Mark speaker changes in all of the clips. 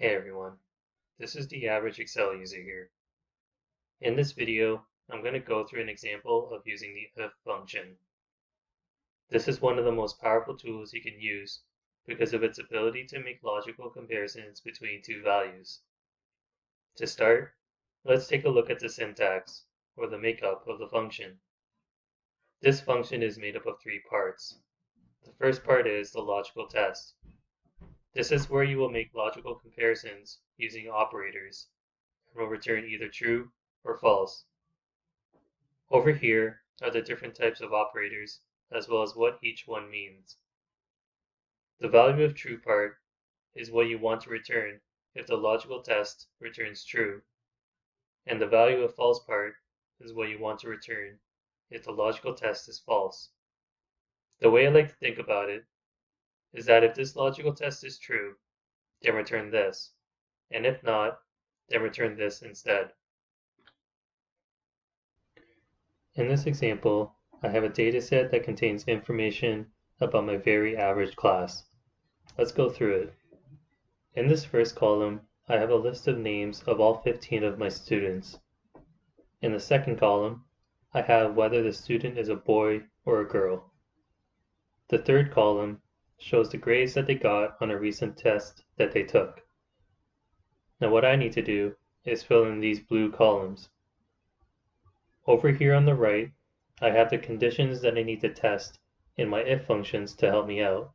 Speaker 1: Hey everyone, this is the average Excel user here. In this video, I'm going to go through an example of using the IF function. This is one of the most powerful tools you can use because of its ability to make logical comparisons between two values. To start, let's take a look at the syntax, or the makeup of the function. This function is made up of three parts. The first part is the logical test. This is where you will make logical comparisons using operators and will return either true or false. Over here are the different types of operators as well as what each one means. The value of true part is what you want to return if the logical test returns true, and the value of false part is what you want to return if the logical test is false. The way I like to think about it is that if this logical test is true, then return this, and if not, then return this instead. In this example, I have a dataset that contains information about my very average class. Let's go through it. In this first column, I have a list of names of all 15 of my students. In the second column, I have whether the student is a boy or a girl. The third column shows the grades that they got on a recent test that they took. Now what I need to do is fill in these blue columns. Over here on the right, I have the conditions that I need to test in my if functions to help me out.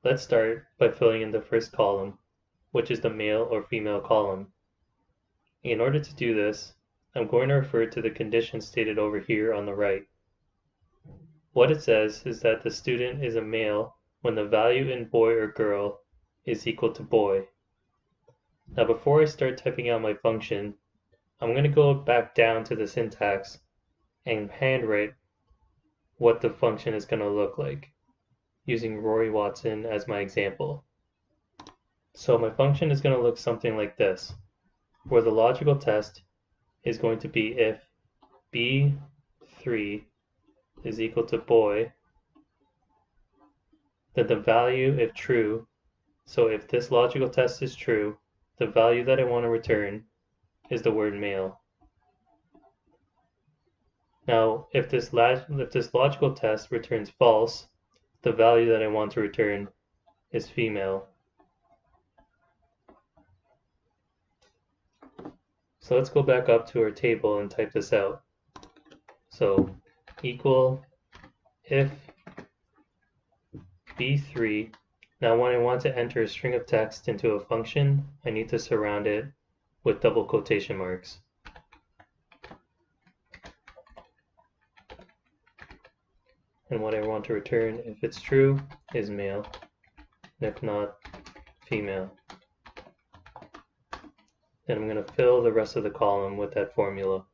Speaker 1: Let's start by filling in the first column, which is the male or female column. In order to do this, I'm going to refer to the condition stated over here on the right. What it says is that the student is a male when the value in boy or girl is equal to boy. Now before I start typing out my function, I'm going to go back down to the syntax and handwrite what the function is going to look like, using Rory Watson as my example. So my function is going to look something like this, where the logical test is going to be if B3 is equal to boy, then the value, if true, so if this logical test is true, the value that I want to return is the word male. Now, if this logical test returns false, the value that I want to return is female. So let's go back up to our table and type this out. So equal if B3. Now when I want to enter a string of text into a function, I need to surround it with double quotation marks. And what I want to return, if it's true, is male, and if not, female. Then I'm going to fill the rest of the column with that formula.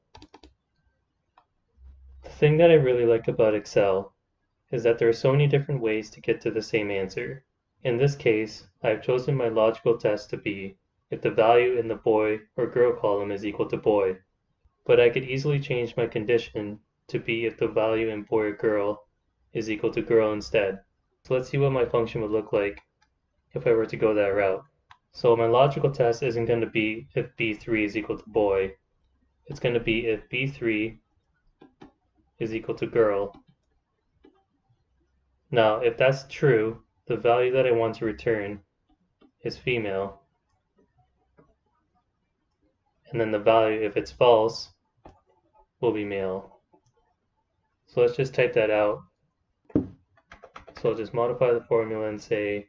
Speaker 1: The thing that I really like about Excel is that there are so many different ways to get to the same answer. In this case, I have chosen my logical test to be if the value in the boy or girl column is equal to boy, but I could easily change my condition to be if the value in boy or girl is equal to girl instead. So let's see what my function would look like if I were to go that route. So my logical test isn't going to be if B3 is equal to boy. It's going to be if B3 is equal to girl. Now, if that's true, the value that I want to return is female. And then the value, if it's false, will be male. So let's just type that out. So I'll just modify the formula and say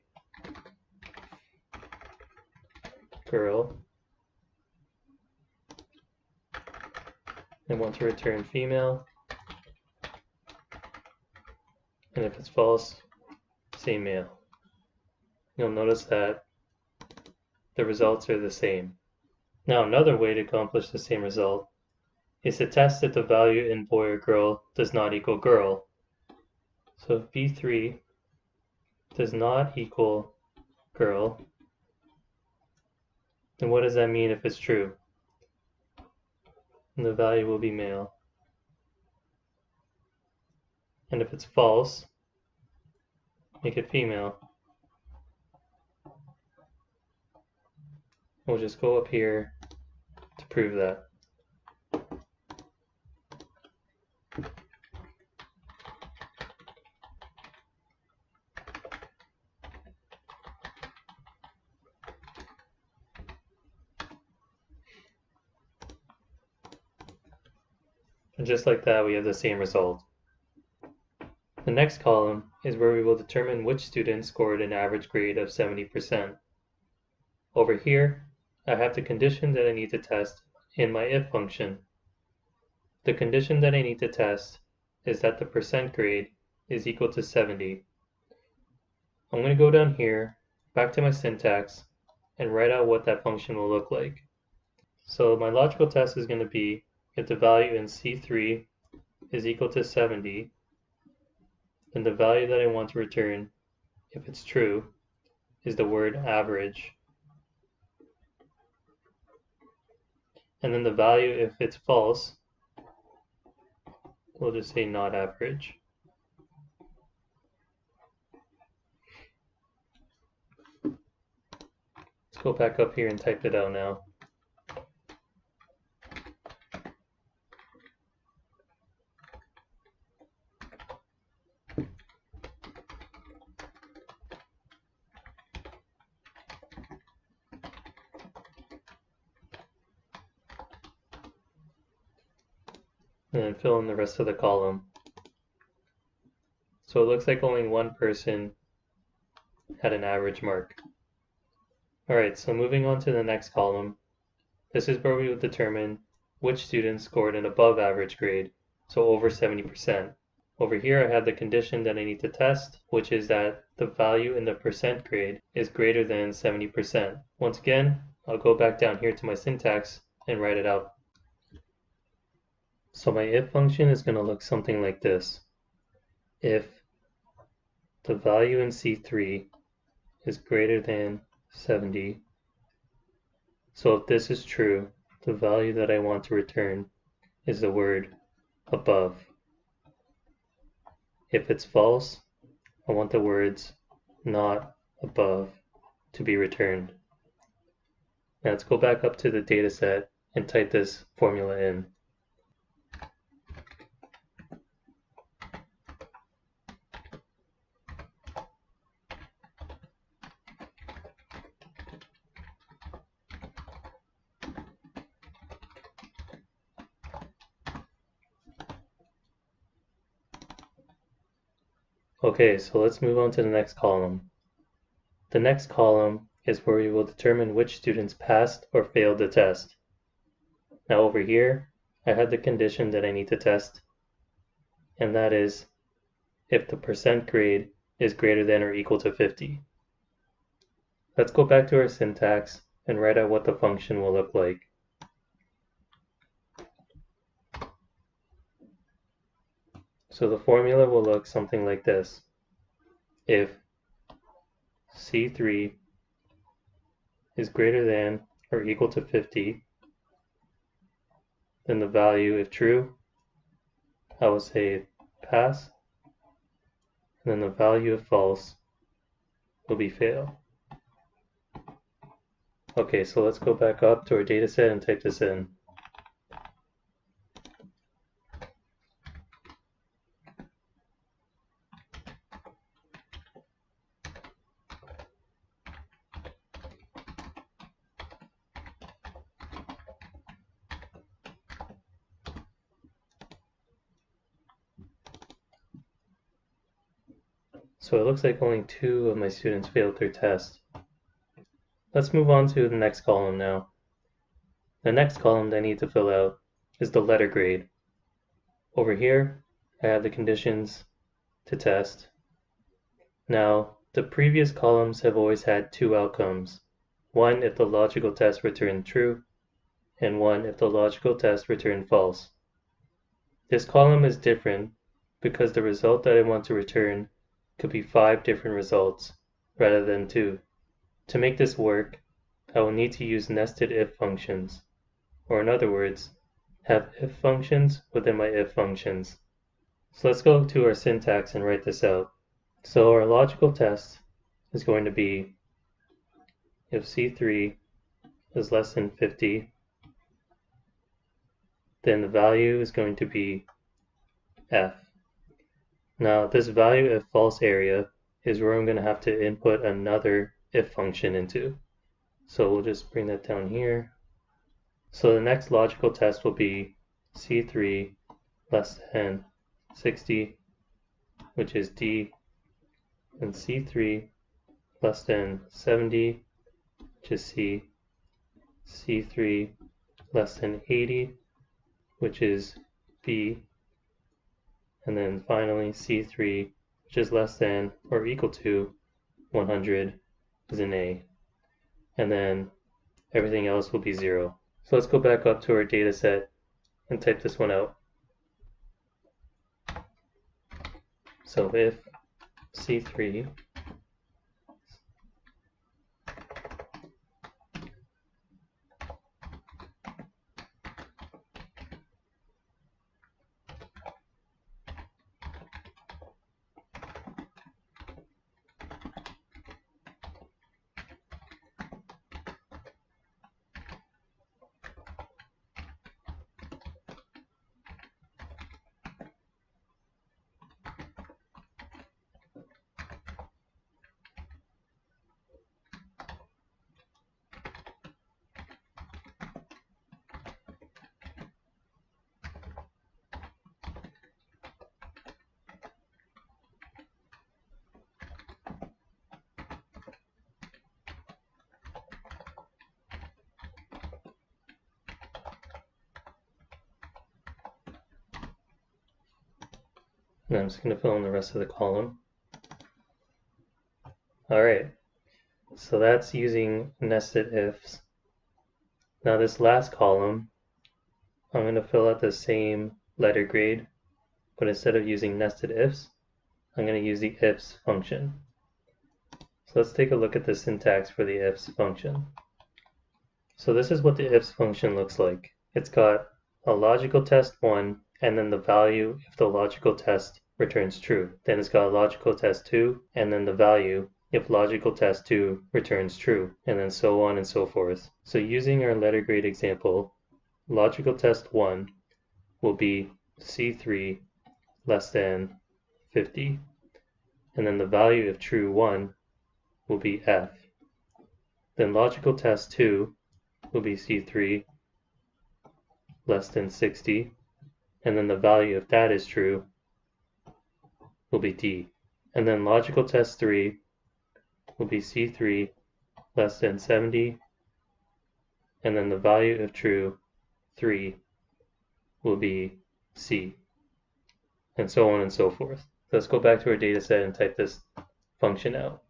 Speaker 1: girl, and want to return female, and if it's false, say male. You'll notice that the results are the same. Now another way to accomplish the same result is to test if the value in boy or girl does not equal girl. So if B3 does not equal girl, then what does that mean if it's true? And the value will be male. And if it's false, make it female. We'll just go up here to prove that. And just like that, we have the same result. The next column is where we will determine which student scored an average grade of 70%. Over here, I have the condition that I need to test in my if function. The condition that I need to test is that the percent grade is equal to 70. I'm going to go down here, back to my syntax, and write out what that function will look like. So my logical test is going to be if the value in C3 is equal to 70, then the value that I want to return, if it's true, is the word average. And then the value, if it's false, we'll just say not average. Let's go back up here and type it out now. And then fill in the rest of the column. So it looks like only one person had an average mark. Alright, so moving on to the next column, this is where we would determine which students scored an above average grade, so over 70%. Over here I have the condition that I need to test, which is that the value in the percent grade is greater than 70%. Once again, I'll go back down here to my syntax and write it out. So my if function is going to look something like this. If the value in C3 is greater than 70, so if this is true, the value that I want to return is the word above. If it's false, I want the words not above to be returned. Now let's go back up to the data set and type this formula in. Okay, so let's move on to the next column. The next column is where we will determine which students passed or failed the test. Now over here, I have the condition that I need to test, and that is if the percent grade is greater than or equal to 50. Let's go back to our syntax and write out what the function will look like. So the formula will look something like this. If C3 is greater than or equal to 50, then the value, if true, I will say pass, and then the value if false will be fail. Okay, so let's go back up to our data set and type this in. So it looks like only 2 of my students failed their test. Let's move on to the next column now. The next column that I need to fill out is the letter grade. Over here, I have the conditions to test. Now, the previous columns have always had 2 outcomes. One if the logical test returned true, and one if the logical test returned false. This column is different because the result that I want to return could be 5 different results rather than 2. To make this work, I will need to use nested if functions, or in other words, have if functions within my if functions. So let's go to our syntax and write this out. So our logical test is going to be if C3 is less than 50, then the value is going to be f. Now this value if false area is where I'm going to have to input another if function into. So we'll just bring that down here. So the next logical test will be C3 less than 60, which is D, and C3 less than 70, which is C, C3 less than 80, which is B, and then finally C3, which is less than or equal to 100, is an A, and then everything else will be 0. So let's go back up to our data set and type this one out. So if C3 and I'm just going to fill in the rest of the column. Alright, so that's using nested ifs. Now this last column, I'm going to fill out the same letter grade, but instead of using nested ifs, I'm going to use the ifs function. So let's take a look at the syntax for the ifs function. So this is what the ifs function looks like. It's got a logical test 1, and then the value if the logical test returns true. Then it's got a logical test 2, and then the value if logical test 2 returns true, and then so on and so forth. So using our letter grade example, logical test 1 will be C3 less than 50, and then the value if true 1 will be F. Then logical test 2 will be C3 less than 60, and then the value if that is true will be D. And then logical test 3 will be C3 less than 70, and then the value if true 3 will be C, and so on and so forth. So let's go back to our data set and type this function out.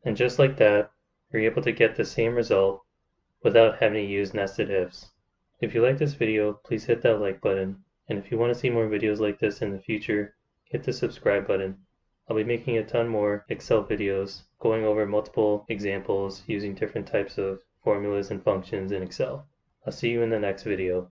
Speaker 1: And just like that, you're able to get the same result without having to use nested ifs. If you like this video, please hit that like button, and if you want to see more videos like this in the future, hit the subscribe button. I'll be making a ton more Excel videos going over multiple examples using different types of formulas and functions in Excel. I'll see you in the next video.